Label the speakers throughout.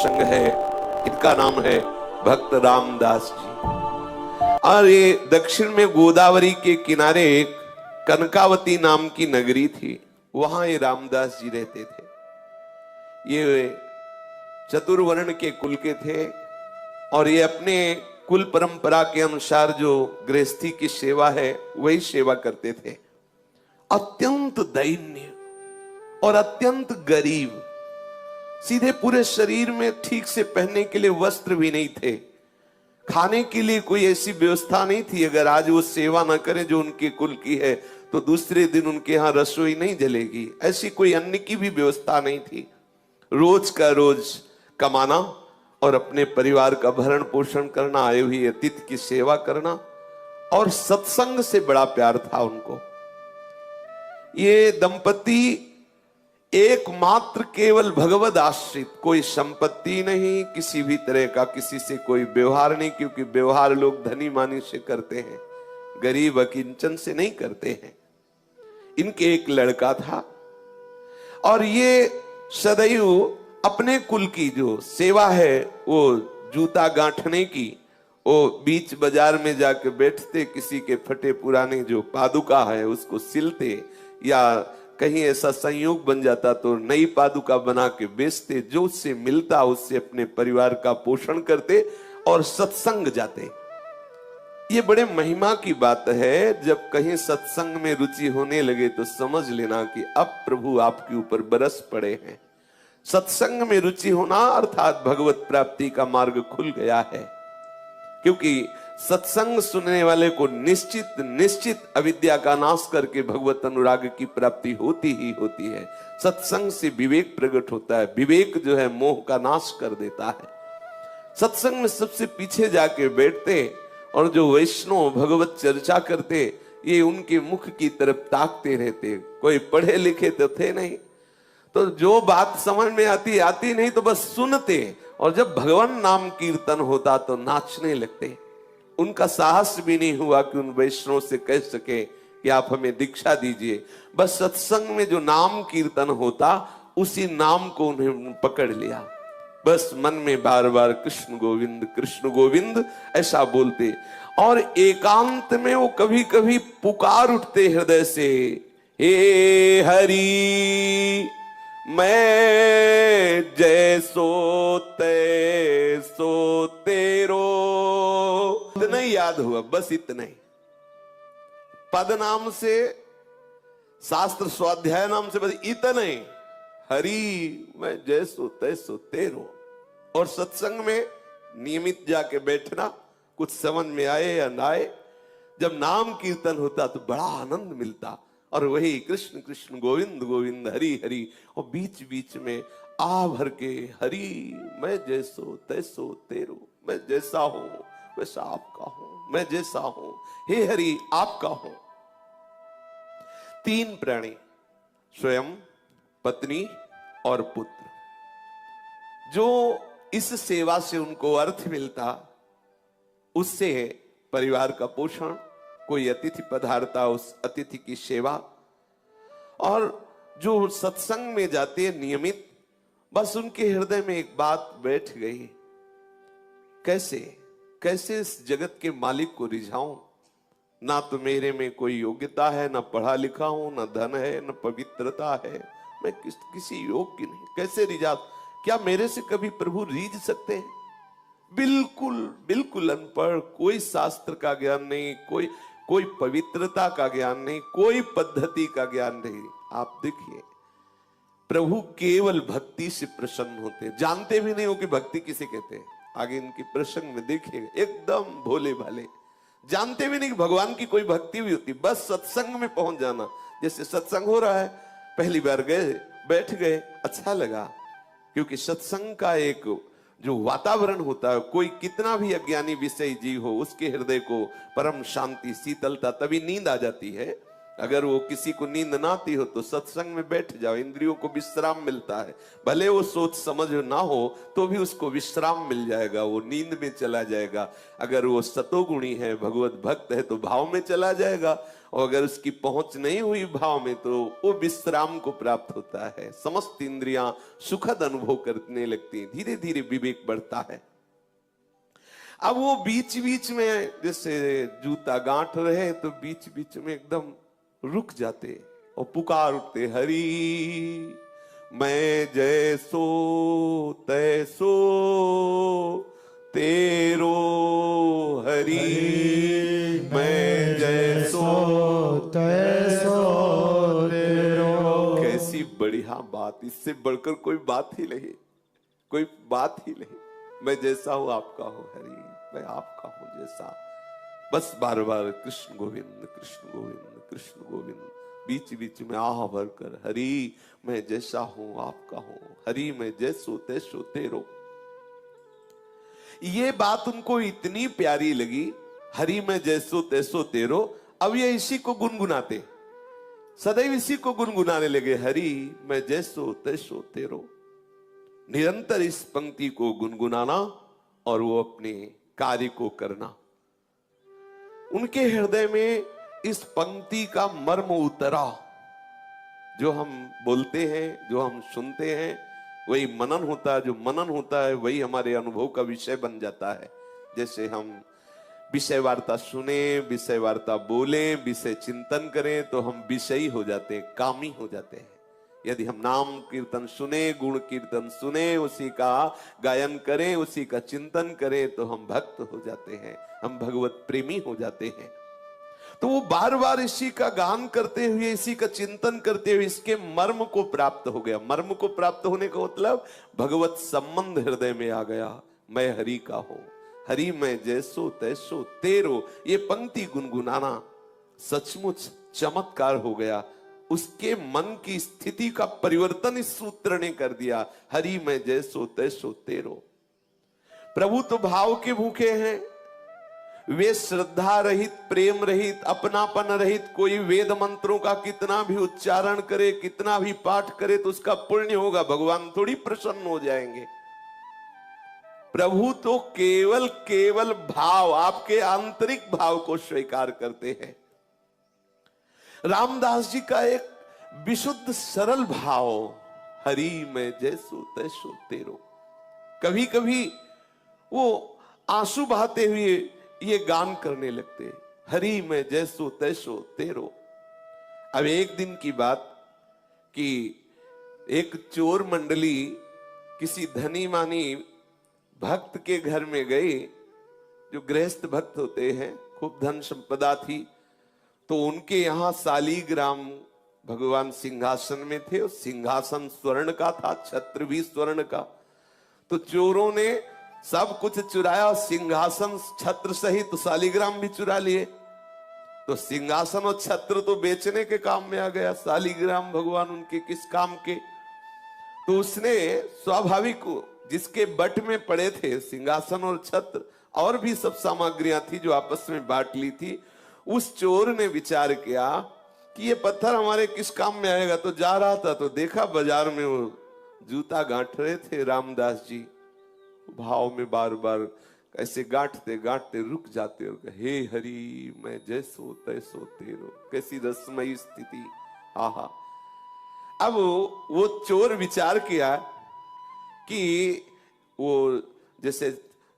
Speaker 1: सत्संग है। इनका नाम है भक्त रामदास जी। और ये दक्षिण में गोदावरी के किनारे एक कनकावती नाम की नगरी थी, वहां ये रामदास जी रहते थे। ये चतुर्वर्ण के कुल के थे और ये अपने कुल परंपरा के अनुसार जो गृहस्थी की सेवा है वही सेवा करते थे। अत्यंत दैन्य और अत्यंत गरीब, सीधे पूरे शरीर में ठीक से पहनने के लिए वस्त्र भी नहीं थे, खाने के लिए कोई ऐसी व्यवस्था नहीं थी। अगर आज वो सेवा ना करें जो उनके कुल की है तो दूसरे दिन उनके यहाँ रसोई नहीं जलेगी, ऐसी कोई अन्न की भी व्यवस्था नहीं थी। रोज का रोज कमाना और अपने परिवार का भरण पोषण करना, आए हुए अतिथि की सेवा करना, और सत्संग से बड़ा प्यार था उनको। ये दंपति एकमात्र केवल भगवद आश्रित, कोई संपत्ति नहीं, किसी भी तरह का किसी से कोई व्यवहार नहीं, क्योंकि व्यवहार लोग धनी मानी से करते हैं, गरीब अकिंचन से नहीं करते हैं। इनके एक लड़का था और ये सदैव अपने कुल की जो सेवा है वो जूता गांठने की, वो बीच बाजार में जाके बैठते, किसी के फटे पुराने जो पादुका है उसको सिलते, या कहीं ऐसा संयोग बन जाता तो नई पादुका बना के बेचते, जो उससे मिलता उससे अपने परिवार का पोषण करते और सत्संग जाते। ये बड़े महिमा की बात है, जब कहीं सत्संग में रुचि होने लगे तो समझ लेना कि अब प्रभु आपके ऊपर बरस पड़े हैं। सत्संग में रुचि होना अर्थात भगवत प्राप्ति का मार्ग खुल गया है, क्योंकि सत्संग सुनने वाले को निश्चित निश्चित अविद्या का नाश करके भगवत अनुराग की प्राप्ति होती ही होती है। सत्संग से विवेक प्रकट होता है, विवेक जो है मोह का नाश कर देता है। सत्संग में सबसे पीछे जाके बैठते और जो वैष्णव भगवत चर्चा करते, ये उनके मुख की तरफ ताकते रहते। कोई पढ़े लिखे तो थे नहीं, तो जो बात समझ में आती नहीं तो बस सुनते, और जब भगवान नाम कीर्तन होता तो नाचने लगते। उनका साहस भी नहीं हुआ कि उन वैष्णव से कह सके कि आप हमें दीक्षा दीजिए। बस सत्संग में जो नाम कीर्तन होता उसी नाम को उन्हें पकड़ लिया, बस मन में बार बार कृष्ण गोविंद ऐसा बोलते। और एकांत में वो कभी कभी पुकार उठते हृदय से, हे हरि मैं जैसो तैसो तेरो। इतना ही याद हुआ, बस इतना ही। पद नाम से, शास्त्र स्वाध्याय नाम से, बस इतना ही, हरि मैं जैसो तैसो तेरो। और सत्संग में नियमित जाके बैठना, कुछ समझ में आए या ना आए, जब नाम कीर्तन होता तो बड़ा आनंद मिलता। और वही कृष्ण कृष्ण गोविंद गोविंद हरि हरि, और बीच बीच में आ भर के हरि मैं जैसो तैसो तेरो, मैं जैसा हूं वैसा आपका हूं, मैं जैसा हूं हे हरि आपका हूं। तीन प्राणी, स्वयं, पत्नी और पुत्र, जो इस सेवा से उनको अर्थ मिलता, उससे परिवार का पोषण, कोई अतिथि पधारता उस अतिथि की सेवा, और जो सत्संग में जाते नियमित, बस उनके हृदय में एक बात बैठ गई, कैसे कैसे इस जगत के मालिक को रिझाऊं। ना तो मेरे में कोई योग्यता है, ना पढ़ा लिखा हूं, ना धन है, ना पवित्रता है, मैं किसी योग्य नहीं, कैसे रिझा। क्या मेरे से कभी प्रभु रीझ सकते हैं? बिल्कुल बिल्कुल अनपढ़, कोई शास्त्र का ज्ञान नहीं, कोई पवित्रता का ज्ञान नहीं, कोई पद्धति का ज्ञान नहीं। आप देखिए, प्रभु केवल भक्ति से प्रसन्न होते, जानते भी नहीं हो कि भक्ति किसे कहते हैं। आगे इनके प्रसंग में देखिएगा, एकदम भोले भाले, जानते भी नहीं कि भगवान की कोई भक्ति भी होती, बस सत्संग में पहुंच जाना। जैसे सत्संग हो रहा है, पहली बार गए, बैठ गए, अच्छा लगा, क्योंकि सत्संग का एक जो वातावरण होता है, कोई कितना भी अज्ञानी विषय जीव हो, उसके हृदय को परम शांति शीतलता, तभी नींद आ जाती है अगर वो किसी को नींद ना आती हो तो सत्संग में बैठ जाओ, इंद्रियों को विश्राम मिलता है। भले वो सोच समझ ना हो तो भी उसको विश्राम मिल जाएगा, वो नींद में चला जाएगा। अगर वो सतोगुणी है, भगवत भक्त है, तो भाव में चला जाएगा, और अगर उसकी पहुंच नहीं हुई भाव में तो वो विश्राम को प्राप्त होता है। समस्त इंद्रियां सुखद अनुभव करने लगती हैं, धीरे धीरे विवेक बढ़ता है। अब वो बीच बीच में जैसे जूता गांठ रहे तो बीच बीच में एकदम रुक जाते और पुकार उठते, हरि मैं जैसो तैसो तेरो, हरि मैं जैसो तैसो तेरो। कैसी बढ़िया बात, इससे बढ़कर कोई बात ही नहीं, कोई बात ही नहीं। मैं जैसा हूं आपका हो हरि, मैं आपका हूं जैसा। बस बार बार कृष्ण गोविंद कृष्ण गोविंद कृष्ण गोविंद, बीच बीच में आह भर कर हरि मैं जैसा हूं आपका हूं, हरि मैं जैसो तैसो तेरो। ये बात उनको इतनी प्यारी लगी, हरि मैं जैसो तैसो तेरो। अब ये इसी को गुनगुनाते, सदैव इसी को गुनगुनाने लगे, हरि मैं जैसो तैसो तेरो। निरंतर इस पंक्ति को गुनगुनाना और वो अपने कार्य को करना। उनके हृदय में इस पंक्ति का मर्म उतरा। जो हम बोलते हैं, जो हम सुनते हैं, वही मनन होता है। जो मनन होता है वही हमारे अनुभव का विषय बन जाता है। जैसे हम विषय वार्ता सुने, विषय वार्ता बोले, विषय चिंतन करें तो हम विषयी हो जाते हैं, कामी हो जाते हैं। यदि हम नाम कीर्तन सुने, गुण कीर्तन सुने, उसी का गायन करें, उसी का चिंतन करें तो हम भक्त हो जाते हैं, हम भगवत प्रेमी हो जाते हैं। तो वो बार बार इसी का गान करते हुए, इसी का चिंतन करते हुए इसके मर्म को प्राप्त हो गया। मर्म को प्राप्त होने का मतलब भगवत संबंध हृदय में आ गया। मैं हरि का हूं, हरि मैं जैसो तैसो तेरो। ये पंक्ति गुनगुनाना सचमुच चमत्कार हो गया। उसके मन की स्थिति का परिवर्तन इस सूत्र ने कर दिया, हरि मैं जैसो तैसो तेरो। प्रभु तो भाव के भूखे हैं, वे श्रद्धा रहित, प्रेम रहित, अपनापन रहित, कोई वेद मंत्रों का कितना भी उच्चारण करे, कितना भी पाठ करे तो उसका पुण्य होगा, भगवान थोड़ी प्रसन्न हो जाएंगे। प्रभु तो केवल केवल भाव, आपके आंतरिक भाव को स्वीकार करते हैं। रामदास जी का एक विशुद्ध सरल भाव, हरि मैं जैसो तैसो तेरो। कभी कभी वो आंसू बहाते हुए ये गान करने लगते, हरि मैं जैसो तैसो तेरो। अब एक दिन की बात कि एक चोर मंडली किसी धनी मानी भक्त के घर में गई, जो गृहस्थ भक्त होते हैं, खूब धन संपदा थी। तो उनके यहां शालीग्राम भगवान सिंहासन में थे, और सिंहासन स्वर्ण का था, छत्र भी स्वर्ण का। तो चोरों ने सब कुछ चुराया, सिंहासन छत्र सहित तो शालीग्राम भी चुरा लिए। तो सिंहासन और छत्र तो बेचने के काम में आ गया, शालीग्राम भगवान उनके किस काम के। तो उसने स्वाभाविक, जिसके बट में पड़े थे सिंहासन और छत्र, और भी सब सामग्रियां थी जो आपस में बांट ली थी। उस चोर ने विचार किया कि ये पत्थर हमारे किस काम में आएगा। तो जा रहा था तो देखा बाजार में वो जूता गांठ रहे थे रामदास जी। भाव में बार बार ऐसे गांठते गांठते रुक जाते और हे हरि मैं जैसो तैसो तेरो। कैसी रसमयी स्थिति, आहा। अब वो चोर विचार किया कि वो जैसे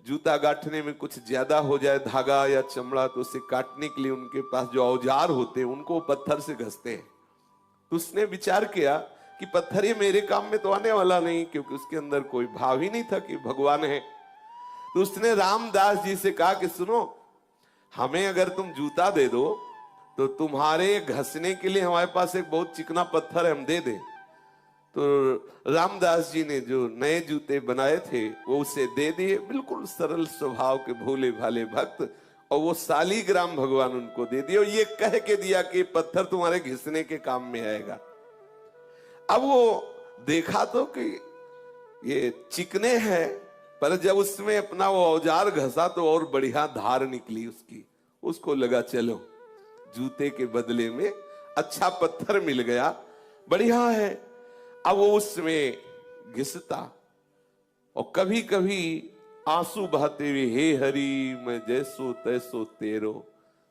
Speaker 1: जूता गांठने में कुछ ज्यादा हो जाए, धागा या चमड़ा, तो उसे काटने के लिए उनके पास जो औजार होते हैं उनको पत्थर से घसते हैं। तो उसने विचार किया कि पत्थर ये मेरे काम में तो आने वाला नहीं, क्योंकि उसके अंदर कोई भाव ही नहीं था कि भगवान है। तो उसने रामदास जी से कहा कि सुनो, हमें अगर तुम जूता दे दो तो तुम्हारे घसने के लिए हमारे पास एक बहुत चिकना पत्थर है, हम दे दें। तो रामदास जी ने जो नए जूते बनाए थे वो उसे दे दिए, बिल्कुल सरल स्वभाव के भोले भाले भक्त। और वो शालीग्राम भगवान उनको दे दिए, और ये कह के दिया कि पत्थर तुम्हारे घिसने के काम में आएगा। अब वो देखा तो कि ये चिकने हैं, पर जब उसमें अपना वो औजार घसा तो और बढ़िया धार निकली उसकी। उसको लगा चलो जूते के बदले में अच्छा पत्थर मिल गया, बढ़िया है। अब वो उसमें घिसता और कभी कभी आंसू बहाते हुए, हे हरि मैं जैसो तैसो तेरो।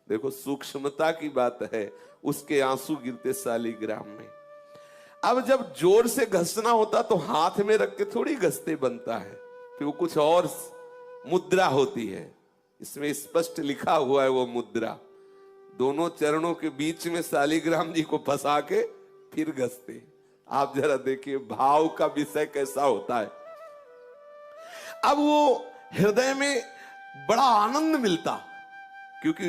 Speaker 1: देखो सूक्ष्मता की बात है, उसके आंसू गिरते शालिग्राम में। अब जब जोर से घसना होता तो हाथ में रख के थोड़ी घसते बनता है, फिर वो कुछ और मुद्रा होती है। इसमें स्पष्ट लिखा हुआ है वो मुद्रा। दोनों चरणों के बीच में शालिग्राम जी को फंसा के फिर घसते। आप जरा देखिए भाव का विषय कैसा होता है। अब वो हृदय में बड़ा आनंद मिलता, क्योंकि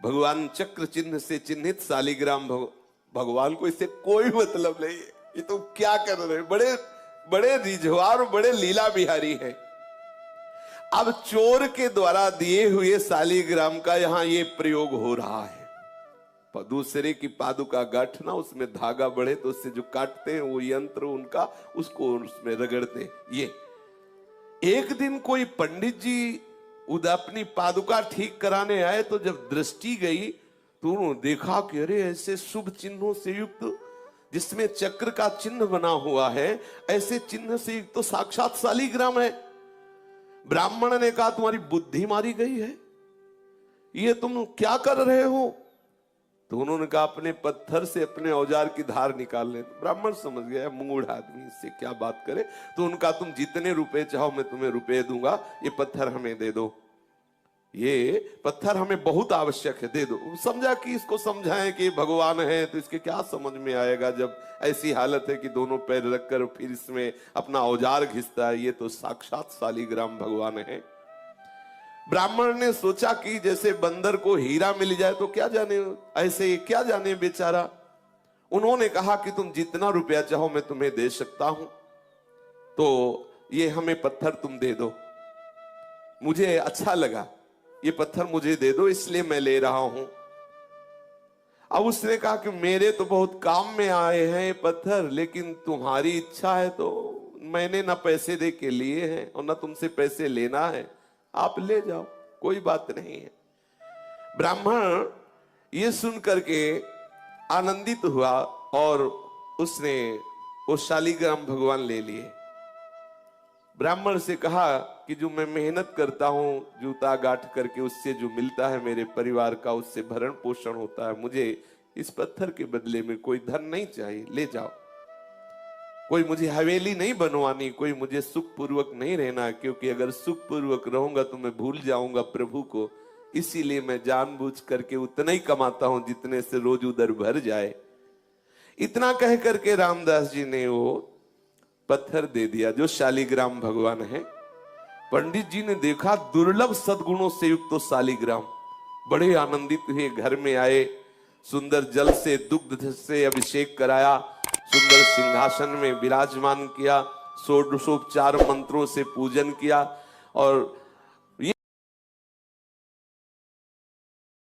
Speaker 1: भगवान चक्र चिन्ह से चिन्हित शालिग्राम भगवान को इससे कोई मतलब नहीं है। ये तो क्या कर रहे हैं, बड़े बड़े रिझवार, बड़े लीला बिहारी हैं। अब चोर के द्वारा दिए हुए शालिग्राम का यहां ये प्रयोग हो रहा है। दूसरे की पादुका गांठना, उसमें धागा बढ़े तो उससे जो काटते हैं वो यंत्र उनका, उसको उसमें रगड़ते। ये एक दिन कोई पंडित जी अपनी पादुका ठीक कराने आए, तो जब दृष्टि गई तो उन्होंने देखा कि अरे ऐसे शुभ चिन्हों से युक्त, जिसमें चक्र का चिन्ह बना हुआ है, ऐसे चिन्ह से युक्त तो साक्षात शालिग्राम है। ब्राह्मण ने कहा तुम्हारी बुद्धि मारी गई है, ये तुम क्या कर रहे हो? तो उन्होंने कहा अपने पत्थर से अपने औजार की धार निकाल ले। ब्राह्मण समझ गया मूढ़ आदमी, इससे क्या बात करे। तो उनका तुम जितने रुपए चाहो मैं तुम्हें रुपए दूंगा, ये पत्थर हमें दे दो, ये पत्थर हमें बहुत आवश्यक है, दे दो। समझा कि इसको समझाएं कि भगवान है तो इसके क्या समझ में आएगा, जब ऐसी हालत है कि दोनों पैर रखकर फिर इसमें अपना औजार घिसता है। ये तो साक्षात शालिग्राम भगवान है। ब्राह्मण ने सोचा कि जैसे बंदर को हीरा मिल जाए तो क्या जाने, ऐसे क्या जाने बेचारा। उन्होंने कहा कि तुम जितना रुपया चाहो मैं तुम्हें दे सकता हूं, तो ये हमें पत्थर तुम दे दो। मुझे अच्छा लगा, ये पत्थर मुझे दे दो, इसलिए मैं ले रहा हूं। अब उसने कहा कि मेरे तो बहुत काम में आए हैं ये पत्थर, लेकिन तुम्हारी इच्छा है तो मैंने ना पैसे दे के लिए हैं और ना तुमसे पैसे लेना है, आप ले जाओ, कोई बात नहीं है। ब्राह्मण ये सुन करके आनंदित हुआ और उसने वो शालिग्राम भगवान ले लिए। ब्राह्मण से कहा कि जो मैं मेहनत करता हूं जूता गांठ करके, उससे जो मिलता है मेरे परिवार का, उससे भरण पोषण होता है, मुझे इस पत्थर के बदले में कोई धन नहीं चाहिए, ले जाओ। कोई मुझे हवेली नहीं बनवानी, कोई मुझे सुख पूर्वक नहीं रहना, क्योंकि अगर सुख पूर्वक रहूंगा तो मैं भूल जाऊंगा प्रभु को। इसीलिए मैं जानबूझ करके उतना ही कमाता हूं जितने से रोज उधर भर जाए। इतना कह करके रामदास जी ने वो पत्थर दे दिया जो शालिग्राम भगवान है। पंडित जी ने देखा दुर्लभ सद्गुणों से युक्त तो शालिग्राम, बड़े आनंदित हुए, घर में आए, सुंदर जल से दुग्ध से अभिषेक कराया, सुंदर सिंहासन में विराजमान किया, षोडशोपचार मंत्रों से पूजन किया और